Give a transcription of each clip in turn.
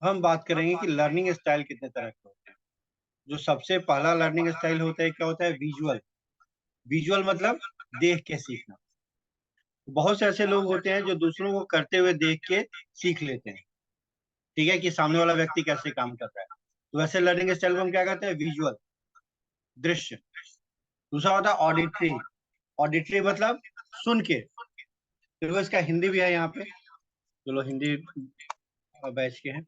हम बात करेंगे कि लर्निंग स्टाइल कितने तरह के होते हैं। जो सबसे पहला लर्निंग स्टाइल होता है, क्या होता है? विजुअल। विजुअल मतलब देख के सीखना। बहुत से ऐसे लोग होते हैं जो दूसरों को करते हुए देख के सीख लेते हैं, ठीक है, कि सामने वाला व्यक्ति कैसे काम कर रहा है। तो वैसे लर्निंग स्टाइल को हम क्या कहते हैं? विजुअल, दृश्य। दूसरा होता है ऑडिटरी। ऑडिटरी मतलब सुन के। देखो इसका हिंदी भी है यहाँ पे, जो लोग हिंदी बैच के हैं।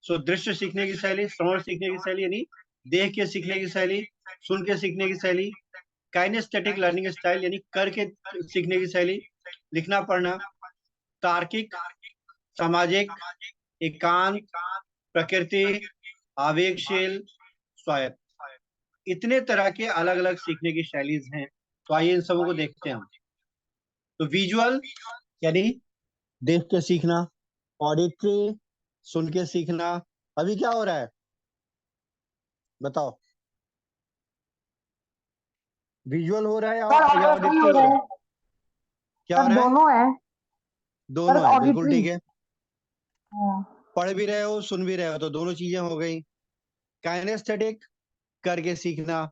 सो दृश्य सीखने की शैली, श्रवण सीखने की शैली यानी देख के सीखने की शैली, सुन के सीखने की शैली। काइनेस्थेटिक लर्निंग स्टाइल यानी करके सीखने की शैली, लिखना पढ़ना। तार्किक, सामाजिक, एकांत, प्रकृति, आवेगशील, स्वायत्त। इतने तरह के अलग अलग सीखने की शैलीज हैं। तो आइए इन सबों को देखते हैं हम। तो विजुअल यानी देख के सीखना, ऑडिटरी सुन के सीखना। अभी क्या हो रहा है बताओ? विजुअल हो रहा है सर या ऑडिटरी ऑडिटरी हो हो रहा रहा है? है। क्या हो सर रहा है? दोनों है। पर दोनों है, बिल्कुल ऑडिटरी। ठीक है। हाँ। पढ़ भी रहे हो सुन भी रहे हो, तो दोनों चीजें हो गई। काइनेस्थेटिक करके सीखना,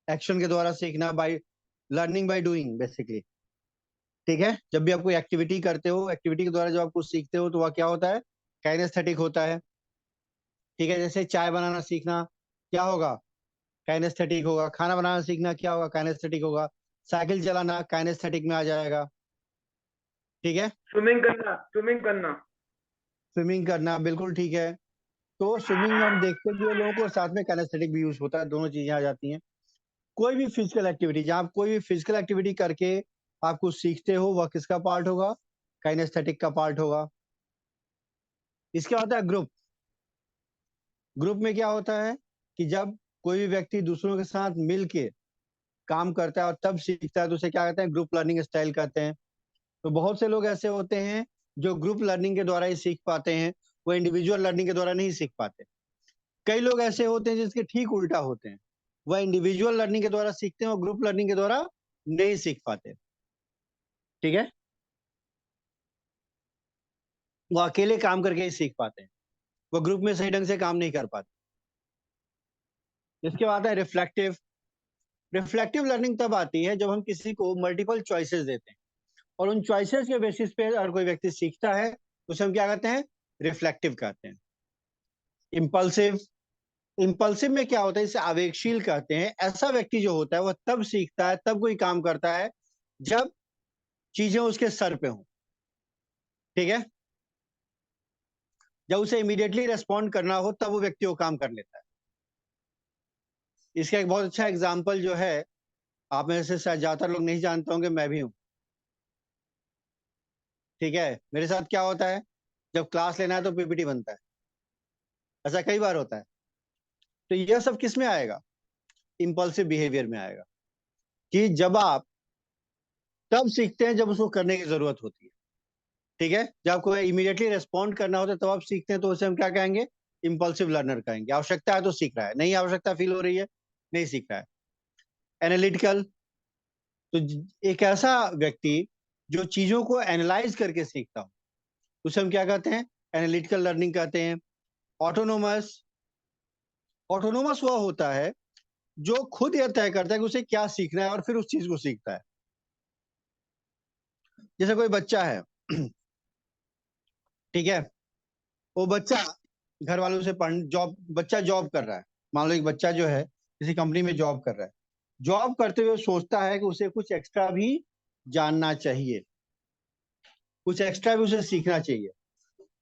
एक्शन के द्वारा सीखना, by learning by doing basically. ठीक है, जब भी आप कोई एक्टिविटी करते हो, एक्टिविटी के द्वारा जब आप कुछ सीखते हो तो वह क्या होता है? काइनेस्थेटिक होता है। ठीक है, जैसे चाय बनाना सीखना क्या होगा? काइनेस्थेटिक होगा। खाना बनाना सीखना क्या होगा? काइनेस्थेटिक होगा। साइकिल चलाना काइनेस्थेटिक में आ जाएगा। ठीक है। स्विमिंग करना, स्विमिंग करना। स्विमिंग करना बिल्कुल ठीक है। तो स्विमिंग में हम देखते भी हैं लोगों को, साथ में काइनेस्थेटिक भी यूज होता है, दोनों चीजें आ जाती हैं। कोई भी फिजिकल एक्टिविटी, जहाँ आप कोई भी फिजिकल एक्टिविटी करके आप कुछ सीखते हो, वह किसका पार्ट होगा? काइनेस्थेटिक का पार्ट होगा। इसके बाद है ग्रुप। ग्रुप में क्या होता है कि जब कोई भी व्यक्ति दूसरों के साथ मिल के काम करता है और तब सीखता है, तो उसे क्या कहते हैं? ग्रुप लर्निंग स्टाइल कहते हैं। तो बहुत से लोग ऐसे होते हैं जो ग्रुप लर्निंग के द्वारा ही सीख पाते हैं, वो इंडिविजुअल लर्निंग के द्वारा नहीं सीख पाते। कई लोग ऐसे होते हैं जिसके ठीक उल्टा होते हैं, वह इंडिविजुअल लर्निंग के द्वारा सीखते हैं और ग्रुप लर्निंग के द्वारा नहीं सीख पाते। ठीक है, वो अकेले काम करके ही सीख पाते हैं, वो ग्रुप में सही ढंग से काम नहीं कर पाते। इसके बाद है रिफ्लेक्टिव। रिफ्लेक्टिव लर्निंग तब आती है जब हम किसी को मल्टीपल चॉइसेस देते हैं और उन चॉइसेस के बेसिस पे अगर कोई व्यक्ति सीखता है तो उसे हम क्या कहते हैं? रिफ्लेक्टिव कहते हैं। इम्पल्सिव। इम्पल्सिव में क्या होता है? इसे आवेगशील कहते हैं। ऐसा व्यक्ति जो होता है वह तब सीखता है, तब कोई काम करता है जब चीजें उसके सर पे हों। ठीक है, जब उसे इमीडिएटली रेस्पॉन्ड करना हो तब वो व्यक्ति वो काम कर लेता है। इसका एक बहुत अच्छा एग्जाम्पल जो है, आप में से शायद ज्यादातर लोग नहीं जानते होंगे, मैं भी हूँ। ठीक है, मेरे साथ क्या होता है, जब क्लास लेना है तो पीपीटी बनता है। ऐसा कई बार होता है। तो यह सब किस में आएगा? इम्पल्सिव बिहेवियर में आएगा। कि जब आप तब सीखते हैं जब उसको करने की जरूरत होती है। ठीक है, जब आपको इमीडिएटली रेस्पॉन्ड करना होता है तब आप सीखते हैं, तो उसे हम क्या कहेंगे? इम्पल्सिव लर्नर कहेंगे। आवश्यकता है तो सीख रहा है, नहीं आवश्यकता फील हो रही है, नहीं सीख रहा है। एनालिटिकल। तो एक ऐसा व्यक्ति जो चीजों को एनालाइज करके सीखता हो, उसे हम क्या कहते हैं? एनालिटिकल लर्निंग कहते हैं। ऑटोनोमस। ऑटोनोमस वह होता है जो खुद यह तय करता है कि उसे क्या सीखना है और फिर उस चीज को सीखता है। जैसे कोई बच्चा है, ठीक है, वो बच्चा घर वालों से पढ़ जॉब बच्चा जॉब कर रहा है। मान लो एक बच्चा जो है किसी कंपनी में जॉब कर रहा है। जॉब करते हुए सोचता है कि उसे कुछ एक्स्ट्रा भी जानना चाहिए, कुछ एक्स्ट्रा भी उसे सीखना चाहिए।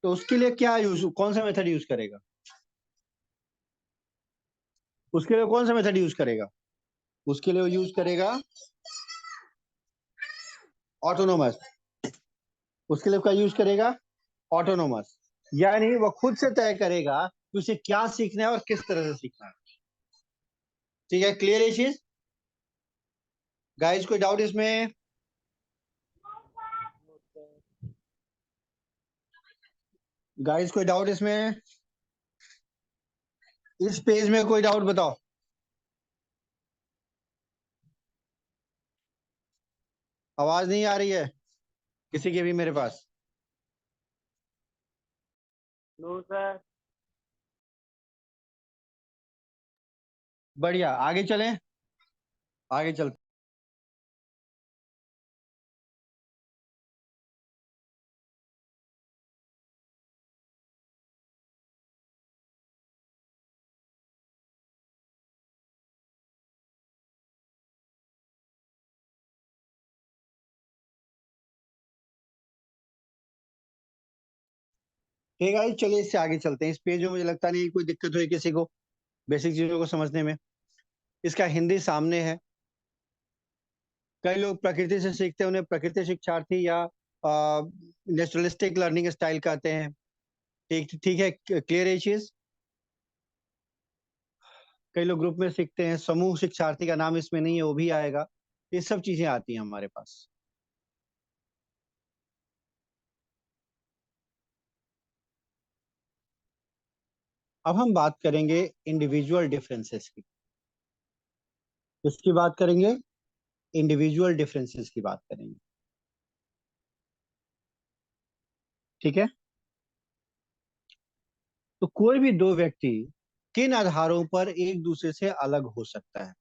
तो उसके लिए क्या यूज, कौन सा मेथड यूज करेगा? उसके लिए कौन सा मेथड यूज करेगा? उसके लिए वो यूज करेगा ऑटोनोमस। उसके लिए क्या यूज करेगा? ऑटोनोमस। यानी वो खुद से तय करेगा कि उसे क्या सीखना है और किस तरह से सीखना है। ठीक है, क्लियर है चीज? गाइस कोई डाउट इसमें? गाइस कोई डाउट इसमें? इस पेज में कोई डाउट बताओ। आवाज नहीं आ रही है किसी की भी मेरे पास? No sir. बढ़िया, आगे चलें, आगे चलते। ठीक है, चलिए इससे आगे चलते हैं। इस पेज में मुझे लगता नहीं कोई दिक्कत हुई किसी को बेसिक चीजों को समझने में। इसका हिंदी सामने है। कई लोग प्रकृति से सीखते हैं, उन्हें प्रकृति शिक्षार्थी या नेचुरलिस्टिक लर्निंग स्टाइल कहते हैं। ठीक ठीक है, क्लियर है ये चीज। कई लोग ग्रुप में सीखते हैं, समूह शिक्षार्थी का नाम इसमें नहीं है, वो भी आएगा। ये सब चीजें आती हैं हमारे पास। अब हम बात करेंगे इंडिविजुअल डिफरेंसेस की। किसकी बात करेंगे? इंडिविजुअल डिफरेंसेस की बात करेंगे। ठीक है, तो कोई भी दो व्यक्ति किन आधारों पर एक दूसरे से अलग हो सकता है?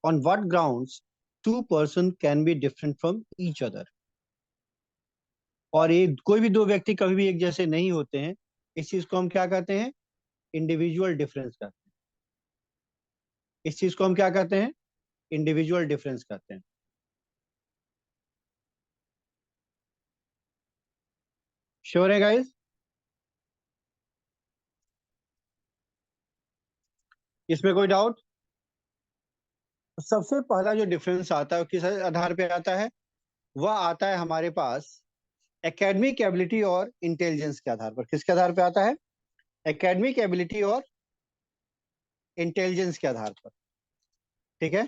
On what grounds two person can be different from each other? और ये कोई भी दो व्यक्ति कभी भी एक जैसे नहीं होते हैं। इस चीज को हम क्या कहते हैं? इंडिविजुअल डिफरेंस कहते हैं। इस चीज को हम क्या कहते हैं? इंडिविजुअल डिफरेंस कहते हैं। श्योर है गाइस? इसमें कोई डाउट? सबसे पहला जो डिफरेंस आता है वो किस आधार पे आता है? वह आता है हमारे पास एकेडमिक एबिलिटी और इंटेलिजेंस के आधार पर। किसके आधार पे आता है? एकेडमिक एबिलिटी और इंटेलिजेंस के आधार पर। ठीक है,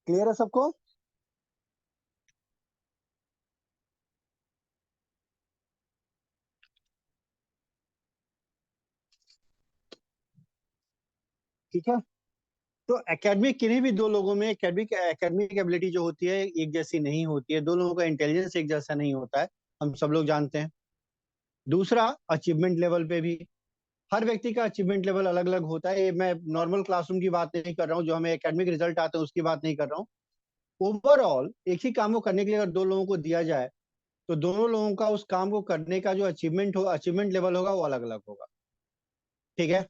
क्लियर है सबको? ठीक है, तो एकेडमिक किन्हीं भी दो लोगों में एकेडमिक एकेडमिक एबिलिटी जो होती है एक जैसी नहीं होती है। दो लोगों का इंटेलिजेंस एक जैसा नहीं होता है, हम सब लोग जानते हैं। दूसरा, अचीवमेंट लेवल पे भी हर व्यक्ति का अचीवमेंट लेवल अलग अलग होता है। ये मैं नॉर्मल क्लासरूम की बात नहीं कर रहा हूँ, जो हमें एकेडमिक रिजल्ट आते हैं उसकी बात नहीं कर रहा हूँ। ओवरऑल एक ही काम को करने के लिए अगर दो लोगों को दिया जाए तो दोनों लोगों का उस काम को करने का जो अचीवमेंट लेवल होगा वो अलग अलग होगा। ठीक है,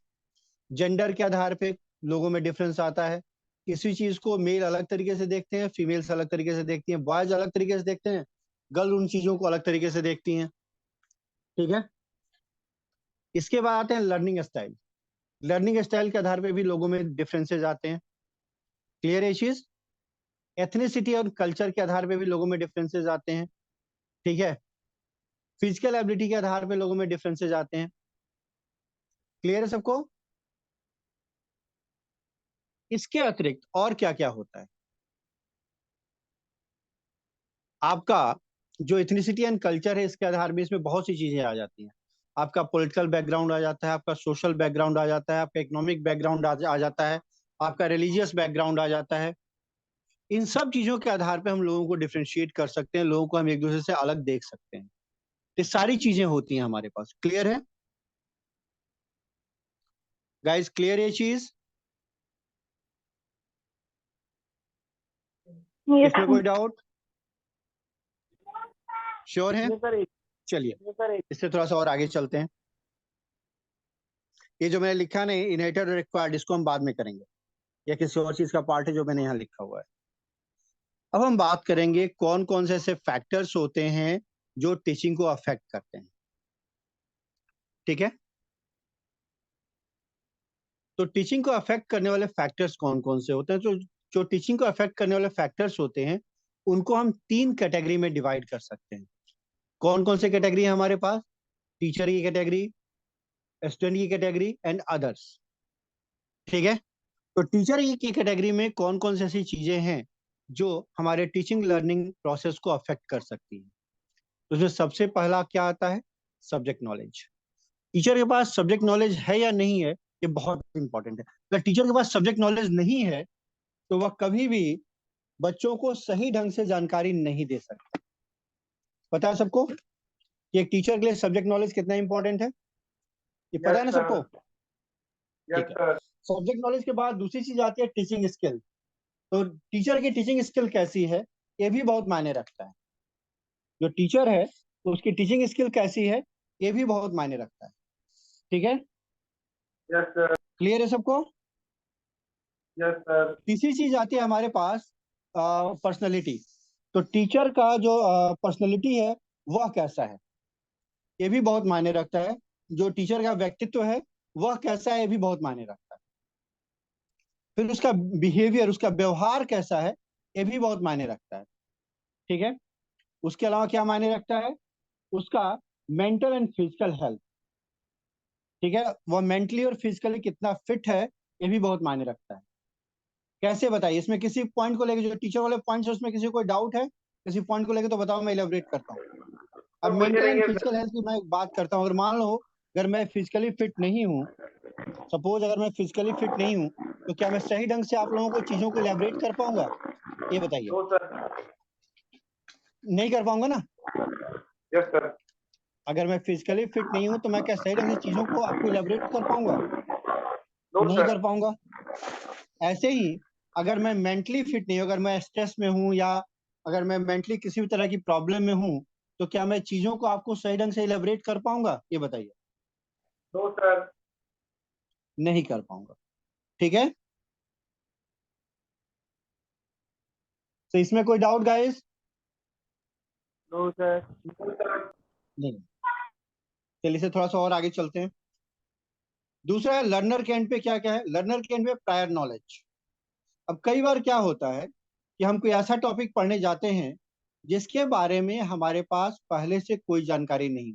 जेंडर के आधार पे लोगों में डिफरेंस आता है। किसी चीज को मेल अलग तरीके से देखते हैं, फीमेल्स अलग तरीके से देखती हैं, बॉयज अलग तरीके से देखते हैं, गर्ल उन चीजों को अलग तरीके से देखती हैं। ठीक है, इसके बाद आते हैं लर्निंग स्टाइल। लर्निंग स्टाइल के आधार पे भी लोगों में डिफरेंसेस आते हैं। क्लियर है चीज? एथनिसिटी और कल्चर के आधार पे भी लोगों में डिफरेंसेस आते हैं। ठीक है, फिजिकल एबिलिटी के आधार पे लोगों में डिफरेंसेस आते हैं। क्लियर है सबको? इसके अतिरिक्त और क्या क्या होता है? आपका जो इथनिसिटी एंड कल्चर है इसके आधार में इसमें बहुत सी चीजें आ जाती हैं। आपका पॉलिटिकल बैकग्राउंड आ जाता है, आपका सोशल बैकग्राउंड आ जाता है, आपका इकोनॉमिक बैकग्राउंड आ जाता है, आपका रिलीजियस बैकग्राउंड आ जाता है। इन सब चीजों के आधार पे हम लोगों को डिफ्रेंशिएट कर सकते हैं, लोगों को हम एक दूसरे से अलग देख सकते हैं। ये सारी चीजें होती हैं हमारे पास। क्लियर है गाइस? क्लियर है ये चीज? ये इसमें कोई डाउट? श्योर है? इसमें सर चलिए इसमें सर इससे थोड़ा सा और आगे चलते हैं। ये जो मैंने लिखा नहीं, इनहेरिटेड और रिक्वायर्ड, इसको हम बाद में करेंगे, या किसी और चीज का पार्ट है जो मैंने यहाँ लिखा हुआ है। अब हम बात करेंगे कौन कौन से ऐसे फैक्टर्स होते हैं जो टीचिंग को अफेक्ट करते हैं। ठीक है, तो टीचिंग को अफेक्ट करने वाले फैक्टर्स कौन कौन से होते हैं? तो जो टीचिंग को अफेक्ट करने वाले फैक्टर्स होते हैं उनको हम तीन कैटेगरी में डिवाइड कर सकते हैं। कौन कौन से कैटेगरी है हमारे पास? टीचर की कैटेगरी, स्टूडेंट की कैटेगरी एंड अदर्स। ठीक है, तो टीचर की कैटेगरी में कौन कौन सी ऐसी चीजें हैं जो हमारे टीचिंग लर्निंग प्रोसेस को अफेक्ट कर सकती हैं? तो उसमें सबसे पहला क्या आता है? Subject knowledge. टीचर के पास सब्जेक्ट नॉलेज है या नहीं है, ये बहुत इंपॉर्टेंट है। अगर टीचर के पास सब्जेक्ट नॉलेज नहीं है तो वह कभी भी बच्चों को सही ढंग से जानकारी नहीं दे सकता। पता है सबको? कि एक टीचर के लिए सब्जेक्ट नॉलेज कितना इंपॉर्टेंट है? ये पता है ना सबको? ठीक है। सब्जेक्ट नॉलेज के बाद दूसरी चीज आती है टीचिंग स्किल। तो टीचर की टीचिंग स्किल कैसी है, ये भी बहुत मायने रखता है। जो टीचर है तो उसकी टीचिंग स्किल कैसी है, ये भी बहुत मायने रखता है। ठीक है, यस सर। क्लियर है सबको? Yes sir. तीसरी चीज आती है हमारे पास पर्सनैलिटी। तो टीचर का जो पर्सनैलिटी है वह कैसा है, ये भी बहुत मायने रखता है। जो टीचर का व्यक्तित्व है वह कैसा है, ये भी बहुत मायने रखता है। फिर उसका बिहेवियर, उसका व्यवहार कैसा है, ये भी बहुत मायने रखता है। ठीक है, उसके अलावा क्या मायने रखता है? उसका मेंटल एंड फिजिकल हेल्थ। ठीक है, वह मेंटली और फिजिकली कितना फिट है, ये भी बहुत मायने रखता है। कैसे बताइए, इसमें किसी पॉइंट को लेकर, जो टीचर वाले पॉइंट्स है उसमें किसी को कोई डाउट है किसी पॉइंट को लेकर, तो बताओ, मैं इलेबोरेट करता हूँ। अब तो मुझे मेंटल नहीं एंड है फिजिकल सर। हेल्थ की मैं बात करता हूँ। अगर मान लो, अगर मैं फिजिकली फिट नहीं हूँ, सपोज अगर मैं फिजिकली फिट नहीं हूँ, तो क्या मैं सही ढंग से आप लोगों को चीजों को इलेबोरेट कर पाऊंगा? ये बताइए। No sir. नहीं कर पाऊंगा ना? Yes sir. अगर मैं फिजिकली फिट नहीं हूँ तो मैं क्या सही ढंग से चीजों को आपको इलेबोरेट कर पाऊंगा? नो नहीं सर। कर पाऊंगा। ऐसे ही अगर मैं मेंटली फिट नहीं हूँ, अगर मैं स्ट्रेस में हूँ, या अगर मैं मेंटली किसी भी तरह की प्रॉब्लम में हूँ, तो क्या मैं चीजों को आपको सही ढंग से इलेबोरेट कर पाऊंगा? ये बताइए। No sir. नहीं कर पाऊंगा। ठीक है, तो इसमें कोई doubt guys? No sir. No sir. नहीं। चलिए से थोड़ा सा और आगे चलते हैं। दूसरा है लर्नर के एंड पे क्या क्या है? लर्नर के एंड पे प्रायर नॉलेज। अब कई बार क्या होता है कि हम कोई ऐसा टॉपिक पढ़ने जाते हैं जिसके बारे में हमारे पास पहले से कोई जानकारी नहीं।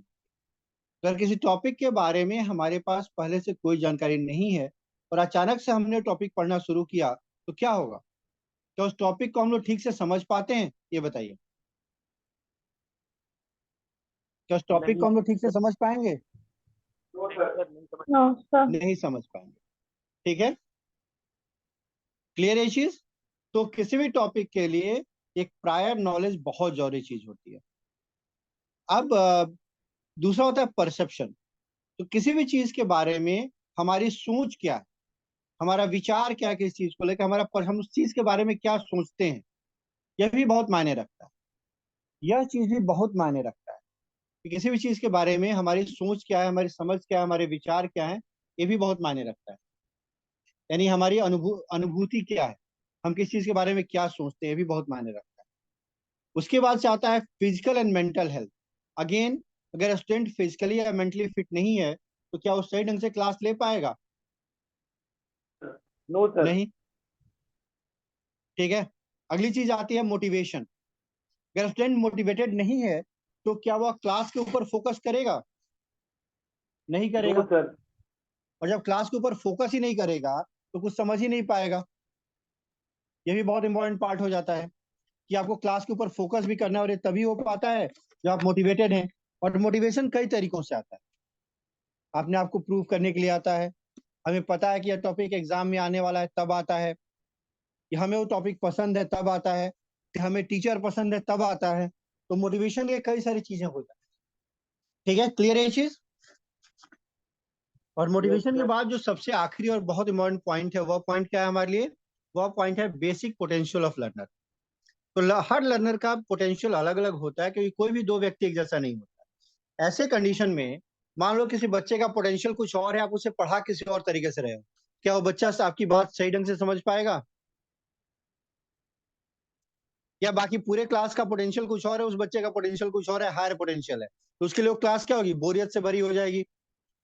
अगर किसी टॉपिक के बारे में हमारे पास पहले से कोई जानकारी नहीं है और अचानक से हमने टॉपिक पढ़ना शुरू किया, तो क्या होगा? क्या उस टॉपिक को हम लोग ठीक से समझ पाते हैं? ये बताइए। क्या उस टॉपिक को नहीं हम लोग ठीक से समझ पाएंगे? No sir. नहीं समझ। No sir. नहीं समझ पाएंगे। ठीक है, क्लियर है ये चीज? तो किसी भी टॉपिक के लिए एक प्रायर नॉलेज बहुत जरूरी चीज होती है। अब दूसरा होता है परसेप्शन। तो किसी भी चीज के बारे में हमारी सोच क्या है, हमारा विचार क्या है किसी चीज को लेकर, हम उस चीज के बारे में क्या सोचते हैं, यह भी बहुत मायने रखता है। यह चीज भी बहुत मायने रखता है कि किसी भी चीज के बारे में हमारी सोच क्या है, हमारी समझ क्या है, हमारे विचार क्या है, ये भी बहुत मायने रखता है। यानी हमारी अनुभूति क्या है, हम किस चीज के बारे में क्या सोचते हैं, ये भी बहुत मायने रखता है। उसके बाद से आता है physical and mental health. Again, अगर स्टूडेंट फिजिकली या मेंटली फिट नहीं है, तो क्या वो सही ढंग से क्लास ले पाएगा? No sir. नहीं। ठीक है, अगली चीज आती है मोटिवेशन। अगर स्टूडेंट मोटिवेटेड नहीं है, तो क्या वह क्लास के ऊपर फोकस करेगा? नहीं नो करेगा। सर। और जब क्लास के ऊपर फोकस ही नहीं करेगा, तो कुछ समझ ही नहीं पाएगा। ये भी बहुत इंपॉर्टेंट पार्ट हो जाता है कि आपको क्लास के ऊपर फोकस भी करना है, और ये तभी हो पाता है जब आप मोटिवेटेड हैं। और मोटिवेशन कई तरीकों से आता है। अपने आप को प्रूव करने के लिए आता है, हमें पता है कि यह टॉपिक एग्जाम में आने वाला है तब आता है, कि हमें वो टॉपिक पसंद है तब आता है, कि हमें टीचर पसंद है तब आता है। तो मोटिवेशन के कई सारी चीजें हो जाती है। ठीक है, क्लियर है ये चीज? और यस मोटिवेशन के सर। बाद जो सबसे आखिरी और बहुत इंपॉर्टेंट पॉइंट है, वह पॉइंट क्या है हमारे लिए? वह पॉइंट है बेसिक पोटेंशियल ऑफ लर्नर। तो हर लर्नर का पोटेंशियल अलग अलग होता है, क्योंकि कोई भी दो व्यक्ति एक जैसा नहीं होता। ऐसे कंडीशन में मान लो किसी बच्चे का पोटेंशियल कुछ और है, आप उसे पढ़ा किसी और तरीके से रहे हो, क्या वो बच्चा आपकी बात सही ढंग से समझ पाएगा? या बाकी पूरे क्लास का पोटेंशियल कुछ और है, उस बच्चे का पोटेंशियल कुछ और है, हायर पोटेंशियल है, तो उसके लिए वो क्लास क्या होगी? बोरियत से भरी हो जाएगी।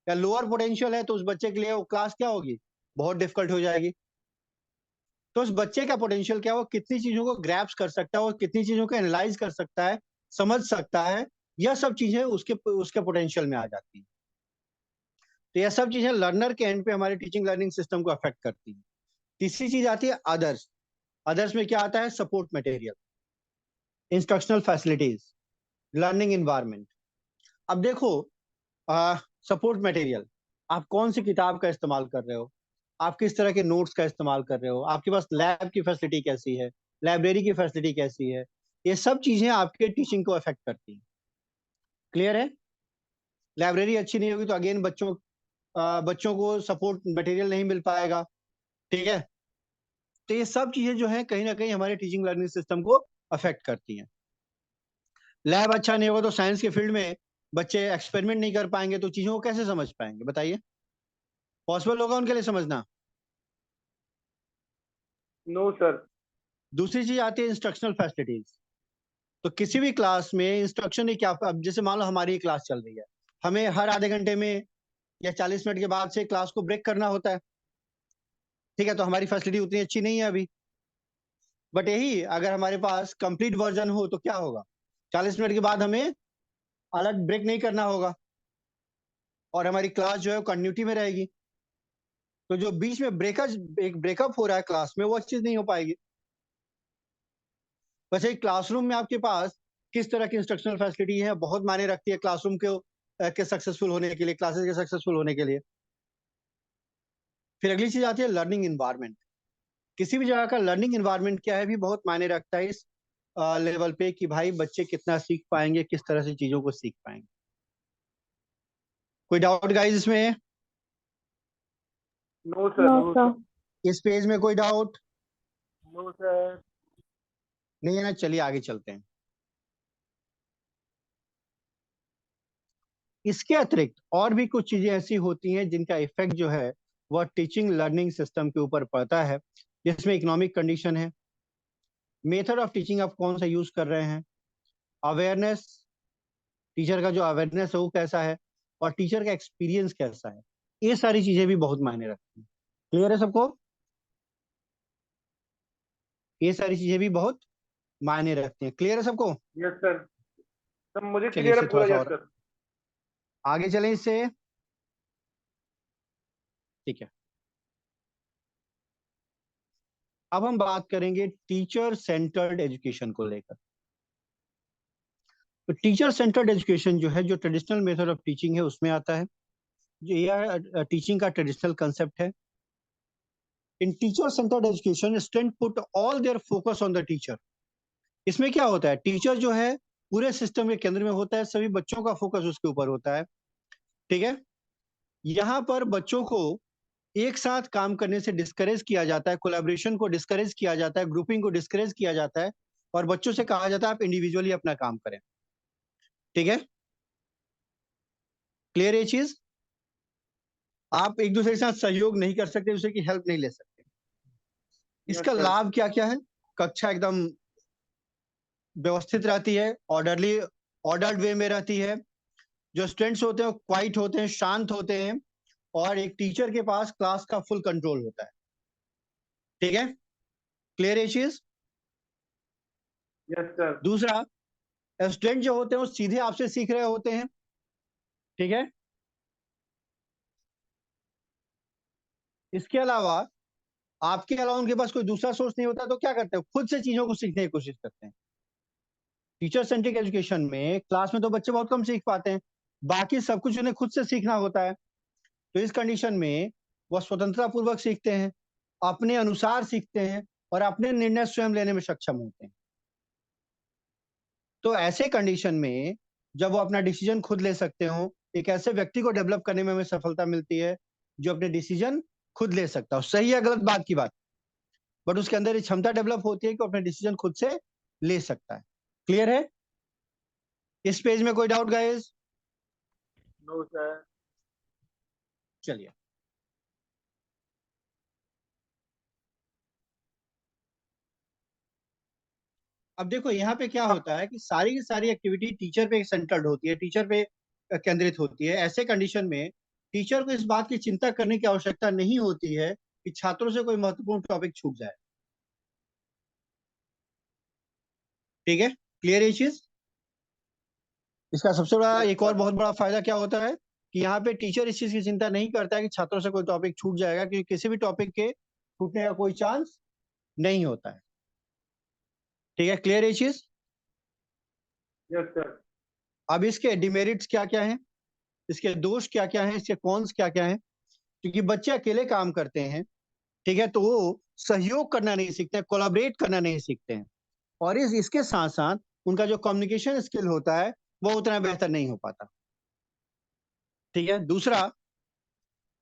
या लोअर पोटेंशियल है, तो उस बच्चे के लिए वो क्लास क्या होगी? बहुत डिफिकल्ट हो जाएगी। तो उस बच्चे का पोटेंशियल क्या, वो कितनी चीजों को ग्रैप्स कर सकता है, वो कितनी चीजों को एनालाइज कर सकता है, समझ सकता है, यह सब चीजें उसके उसके पोटेंशियल में आ जाती है। तो यह सब चीजें लर्नर के एंड पे हमारे टीचिंग लर्निंग सिस्टम को अफेक्ट करती है। तीसरी चीज आती है अदर्स। अदर्स में क्या आता है? Support material, instructional facilities, learning environment. अब देखो, सपोर्ट मटेरियल, आप कौन सी किताब का इस्तेमाल कर रहे हो, आप किस तरह के नोट्स का इस्तेमाल कर रहे हो, आपके पास लैब की फैसिलिटी कैसी है, लाइब्रेरी की फैसिलिटी कैसी है, ये सब चीजें आपके टीचिंग को अफेक्ट करती हैं। क्लियर है? लाइब्रेरी अच्छी नहीं होगी तो अगेन बच्चों को सपोर्ट मटेरियल नहीं मिल पाएगा, ठीक है। तो ये सब चीजें जो है कहीं ना कहीं हमारे टीचिंग लर्निंग सिस्टम को अफेक्ट करती हैं। लैब अच्छा नहीं होगा तो साइंस के फील्ड में बच्चे एक्सपेरिमेंट नहीं कर पाएंगे, तो चीजों को कैसे समझ पाएंगे, बताइए? पॉसिबल होगा उनके लिए समझना? No sir. दूसरी चीज आती है इंस्ट्रक्शनल फैसिलिटीज। तो किसी भी क्लास में इंस्ट्रक्शन ही क्या, अब जैसे मान लो हमारी क्लास चल रही है, हमें हर आधे घंटे में या 40 मिनट के बाद से क्लास को ब्रेक करना होता है, ठीक है। तो हमारी फैसिलिटी उतनी अच्छी नहीं है अभी, बट यही अगर हमारे पास कंप्लीट वर्जन हो तो क्या होगा, 40 मिनट के बाद हमें अलग ब्रेक नहीं करना होगा और हमारी क्लास जो है कंटिन्यूटी में रहेगी। तो जो बीच में एक ब्रेकअप हो रहा है क्लास में, वो अच्छी चीज नहीं हो पाएगी। वैसे क्लासरूम में आपके पास किस तरह की इंस्ट्रक्शनल फैसिलिटी है, बहुत मायने रखती है क्लासरूम के सक्सेसफुल होने के लिए, क्लासेस के सक्सेसफुल होने के लिए। फिर अगली चीज आती है लर्निंग इन्वायरमेंट। किसी भी जगह का लर्निंग इन्वायरमेंट क्या है भी बहुत मायने रखता है इस लेवल पे कि भाई बच्चे कितना सीख पाएंगे, किस तरह से चीजों को सीख पाएंगे। कोई डाउट गाइस इसमें? No sir. No sir. इस पेज में कोई डाउट नो सर। नहीं है ना? चलिए आगे चलते हैं। इसके अतिरिक्त और भी कुछ चीजें ऐसी होती हैं जिनका इफेक्ट जो है वह टीचिंग लर्निंग सिस्टम के ऊपर पड़ता है, जिसमें इकोनॉमिक कंडीशन है, मेथड ऑफ टीचिंग आप कौन सा यूज कर रहे हैं, अवेयरनेस, टीचर का जो अवेयरनेस है वो कैसा है, और टीचर का एक्सपीरियंस कैसा है। ये सारी चीजें भी बहुत मायने रखती हैं। क्लियर है सबको? ये सारी चीजें भी बहुत मायने रखती हैं। क्लियर है सबको? Yes sir. सर मुझे चलिए क्लियर इससे है थोड़ा पूरा। सा यस और सर। आगे चलें इससे, ठीक है। अब हम बात करेंगे टीचर सेंटर्ड एजुकेशन को लेकर। तो टीचर सेंटर्ड एजुकेशन जो है, जो ट्रेडिशनल मेथड ऑफ टीचिंग है उसमें आता है। जो यह टीचिंग का ट्रेडिशनल कंसेप्ट है। In teacher centred education student put all their focus on the teacher. इसमें क्या होता है, टीचर जो है पूरे सिस्टम के केंद्र में होता है, सभी बच्चों का फोकस उसके ऊपर होता है, ठीक है। यहाँ पर बच्चों को एक साथ काम करने से डिस्करेज किया जाता है, कोलैबोरेशन को डिस्करेज किया जाता है, ग्रुपिंग को डिस्करेज किया जाता है, और बच्चों से कहा जाता है आप इंडिविजुअली अपना काम करें, ठीक है। क्लियर ये चीज? आप एक दूसरे के साथ सहयोग नहीं कर सकते, दूसरे की हेल्प नहीं ले सकते। यस इसका सर। लाभ क्या क्या है? कक्षा एकदम व्यवस्थित रहती है, ऑर्डर्ड वे में रहती है, जो स्टूडेंट्स होते हैं क्वाइट होते हैं, शांत होते हैं, और एक टीचर के पास क्लास का फुल कंट्रोल होता है, ठीक है। क्लियर ये चीज? Yes sir. दूसरा, स्टूडेंट जो होते हैं वो सीधे आपसे सीख रहे होते हैं, ठीक है। इसके अलावा आपके अलावा उनके पास कोई दूसरा सोर्स नहीं होता, तो क्या करते हैं, खुद से चीजों को सीखने की कोशिश करते हैं। टीचर सेंट्रिक एजुकेशन में क्लास में तो बच्चे बहुत कम सीख पाते हैं, बाकी सब कुछ उन्हें खुद से सीखना होता है। तो इस कंडीशन में वह स्वतंत्रता पूर्वक सीखते हैं, अपने अनुसार सीखते हैं, और अपने निर्णय स्वयं लेने में सक्षम होते हैं। तो ऐसे कंडीशन में जब वो अपना डिसीजन खुद ले सकते हो, एक ऐसे व्यक्ति को डेवलप करने में हमें सफलता मिलती है जो अपने डिसीजन खुद ले सकता हो। सही है गलत बात की बात, बट उसके अंदर ये क्षमता डेवलप होती है कि वो अपने डिसीजन खुद से ले सकता है। क्लियर है? इस पेज में कोई डाउट गाइस? No sir. चलिए अब देखो यहाँ पे क्या होता है कि सारी की सारी एक्टिविटी टीचर पे सेंटर्ड होती है, टीचर पे केंद्रित होती है। ऐसे कंडीशन में टीचर को इस बात की चिंता करने की आवश्यकता नहीं होती है कि छात्रों से कोई महत्वपूर्ण टॉपिक छूट जाए, ठीक है। क्लियर है ये चीज? इसका सबसे बड़ा यस एक और सर। बहुत बड़ा फायदा क्या होता है कि यहाँ पे टीचर इस चीज की चिंता नहीं करता है कि छात्रों से कोई टॉपिक छूट जाएगा, क्योंकि किसी भी टॉपिक के छूटने का कोई चांस नहीं होता है, ठीक है। क्लियर है ये चीज? Yes sir. अब इसके डिमेरिट्स क्या क्या हैं, इसके दोष क्या क्या हैं, इसके कॉन्स क्या क्या हैं। क्योंकि बच्चे अकेले काम करते हैं, ठीक है, तो वो सहयोग करना नहीं सीखते हैं, कोलैबोरेट करना नहीं सीखते हैं, और इसके साथ साथ उनका जो कम्युनिकेशन स्किल होता है वो उतना बेहतर नहीं हो पाता। ठीक है। दूसरा,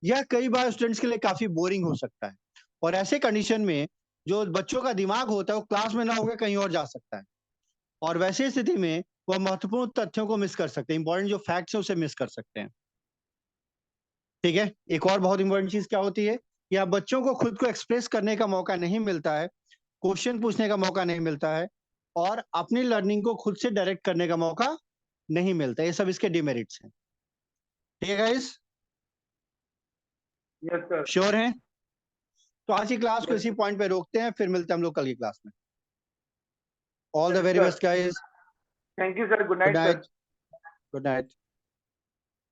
यह कई बार स्टूडेंट्स के लिए काफी बोरिंग हो सकता है, और ऐसे कंडीशन में जो बच्चों का दिमाग होता है वो क्लास में ना होकर कहीं और जा सकता है, और वैसी स्थिति में वह महत्वपूर्ण तथ्यों को मिस कर सकते हैं, इंपॉर्टेंट जो फैक्ट्स है उसे मिस कर सकते हैं। ठीक है। एक और बहुत इंपॉर्टेंट चीज क्या होती है, या बच्चों को खुद को एक्सप्रेस करने का मौका नहीं मिलता है, क्वेश्चन पूछने का मौका नहीं मिलता है, और अपनी लर्निंग को खुद से डायरेक्ट करने का मौका नहीं मिलता। ये सब इसके डिमेरिट्स हैं। ठीक है गाइस, यस सर। श्योर हैं? तो आज की क्लास को Yes, इसी पॉइंट पे रोकते हैं, फिर मिलते हैं हम लोग कल की क्लास में। All the yes, very sir. Best guys. Thank you, sir. Good good night, sir. Night. Good night.